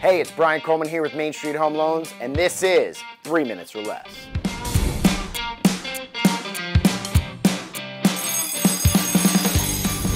Hey, it's Brian Coleman here with Main Street Home Loans, and this is 3 Minutes or Less.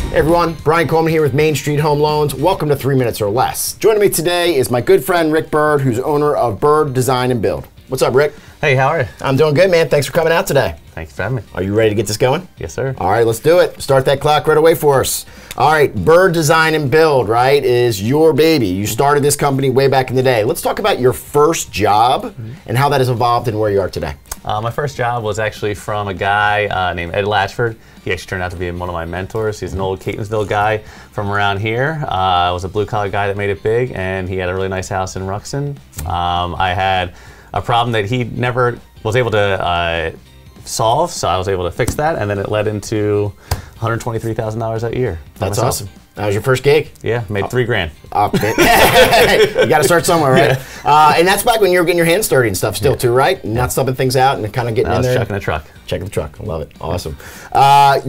Hey everyone, Brian Coleman here with Main Street Home Loans. Welcome to 3 Minutes or Less. Joining me today is my good friend Rick Byrd, who's owner of Byrd Design Build. What's up, Rick? Hey, how are you? I'm doing good, man. Thanks for coming out today. Thanks for having me. Are you ready to get this going? Yes, sir. All right, let's do it. Start that clock right away for us. All right, Byrd Design Build, right, is your baby. You started this company way back in the day. Let's talk about your first job and how that has evolved and where you are today. My first job was actually from a guy named Ed Latchford. He actually turned out to be one of my mentors. He's an old Catonsville guy from around here. I was a blue-collar guy that made it big, and he had a really nice house in Ruxton. I had a problem that he never was able to solve, so I was able to fix that, and then it led into $123,000 that year. That's awesome. That was your first gig? Yeah, made $3 grand. You got to start somewhere, right? Yeah. And that's back when you were getting your hands dirty and stuff still too, right? Not stubbing things out and kind of getting in there. Checking the truck. Checking the truck. I love it. Awesome.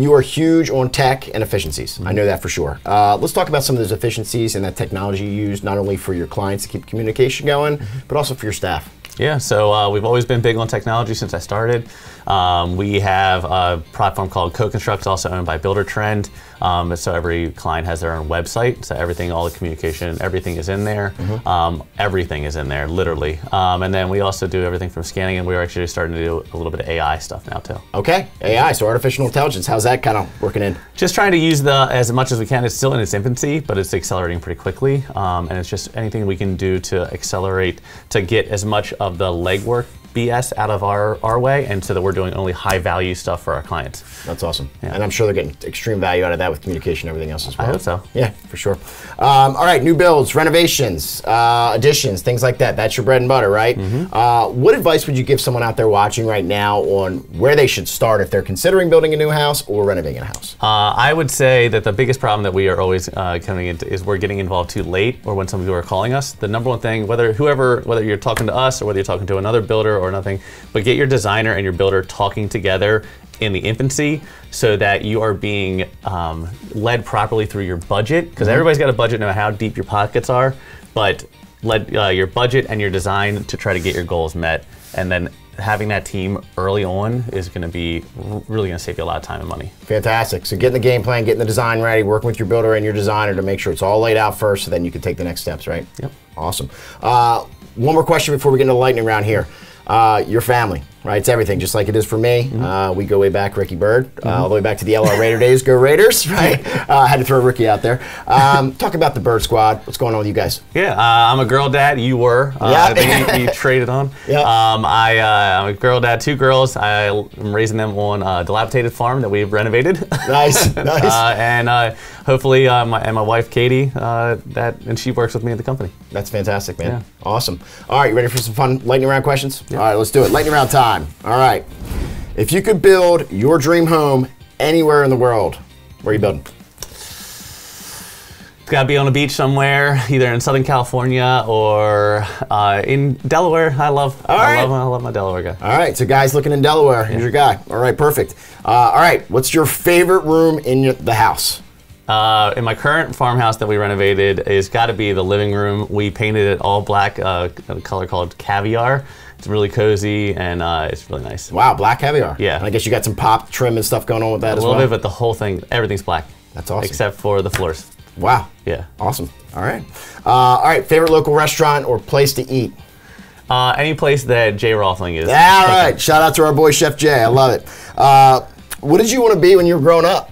You are huge on tech and efficiencies. I know that for sure. Let's talk about some of those efficiencies and that technology you use not only for your clients to keep communication going, but also for your staff. Yeah, so we've always been big on technology since I started. We have a platform called CoConstruct, also owned by Builder Trend. So every client has their own website, so everything, all the communication, everything is in there. Everything is in there, literally. And then we also do everything from scanning, and we're actually starting to do a little bit of AI stuff now too. Okay, AI, so artificial intelligence. How's that kind of working in? Just trying to use as much as we can. It's still in its infancy, but it's accelerating pretty quickly. And it's just anything we can do to accelerate, to get as much of the legwork BS out of our way, and so that we're doing only high value stuff for our clients. That's awesome. Yeah. And I'm sure they're getting extreme value out of that with communication and everything else as well. I hope so. Yeah, for sure. All right, new builds, renovations, additions, things like that. That's your bread and butter, right? What advice would you give someone out there watching right now on where they should start if they're considering building a new house or renovating a house? I would say that the biggest problem that we are always coming into is we're getting involved too late, or when some people are calling us. The number one thing, whether you're talking to us or whether you're talking to another builder or nothing, but get your designer and your builder talking together in the infancy so that you are being led properly through your budget, because everybody's got a budget no matter how deep your pockets are, but led your budget and your design to try to get your goals met, and then having that team early on is going to be really going to save you a lot of time and money. Fantastic. So getting the game plan, getting the design ready, working with your builder and your designer to make sure it's all laid out first so then you can take the next steps, right? Yep. Awesome. One more question before we get into the lightning round here. Your family, right? It's everything, just like it is for me. We go way back, Ricky Byrd, all the way back to the LR Raider days. Go Raiders, right? Had to throw Ricky out there. Talk about the Byrd Squad. What's going on with you guys? Yeah, I'm a girl dad. You were. I think you traded on. Yeah. I'm a girl dad, 2 girls. I'm raising them on a dilapidated farm that we've renovated. Nice, nice. And hopefully, my wife Katie, and she works with me at the company. That's fantastic, man. Yeah. Awesome. All right, you ready for some fun lightning round questions? Yeah. All right, let's do it. Lightning round time. All right. If you could build your dream home anywhere in the world, where are you building? It's got to be on a beach somewhere, either in Southern California or in Delaware. I love my Delaware guy. All right, so guys looking in Delaware, here's your guy. All right, perfect. All right, what's your favorite room in the house? In my current farmhouse that we renovated, it's got to be the living room. We painted it all black, a color called caviar. It's really cozy and it's really nice. Wow, black caviar. Yeah. And I guess you got some pop trim and stuff going on with that as well? A little bit, but the whole thing, everything's black. That's awesome. Except for the floors. Wow. Yeah. Awesome. All right, favorite local restaurant or place to eat? Any place that Jay Rothling is. All right, shout out to our boy Chef Jay, I love it. What did you want to be when you were growing up?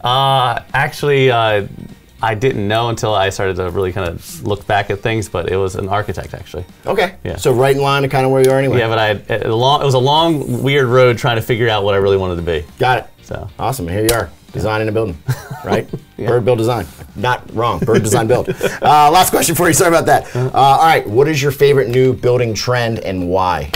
Actually, I didn't know until I started to really kind of look back at things, but it was an architect, actually. Okay. Yeah. So right in line to kind of where you are anyway. Yeah, but it was a long, weird road trying to figure out what I really wanted to be. Got it. So awesome. Here you are, designing a building, right? Yeah. Byrd Build Design. Not wrong. Byrd Design Build. Last question for you. Sorry about that. All right. What is your favorite new building trend and why?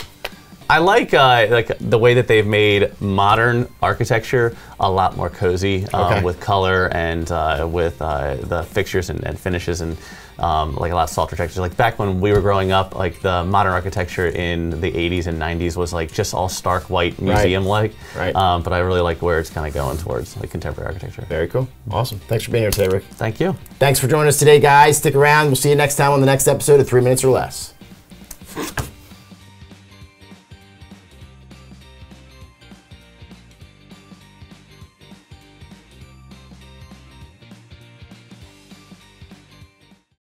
I like the way that they've made modern architecture a lot more cozy with color and with the fixtures and finishes and like a lot of softer textures. Like back when we were growing up, like the modern architecture in the 80s and 90s was like just all stark white museum-like. Right. But I really like where it's kind of going towards like contemporary architecture. Very cool. Awesome. Thanks for being here today, Rick. Thank you. Thanks for joining us today, guys. Stick around. We'll see you next time on the next episode of 3 Minutes or Less.